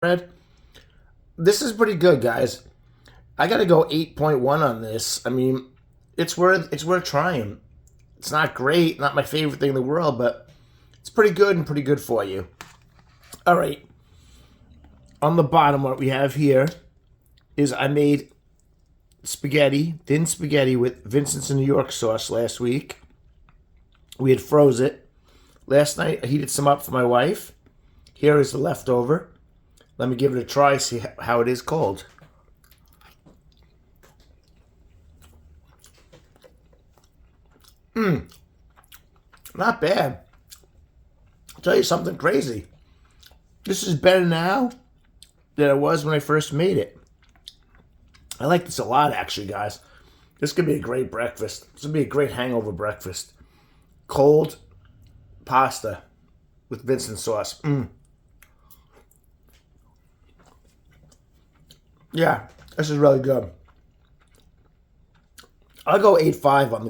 bread. This is pretty good, guys. I gotta go 8.1 on this. I mean, it's worth trying. It's not great, not my favorite thing in the world, but it's pretty good and pretty good for you. All right. On the bottom, what we have here is I made spaghetti, thin spaghetti with Vincent's in New York sauce last week. We had froze it. Last night, I heated some up for my wife. Here is the leftover. Let me give it a try, see how it is cold. Not bad. I'll tell you something crazy. This is better now than it was when I first made it. I like this a lot, actually, guys. This could be a great breakfast. This would be a great hangover breakfast. Cold pasta with Vincent sauce. Yeah, this is really good. I'll go 8.5 on the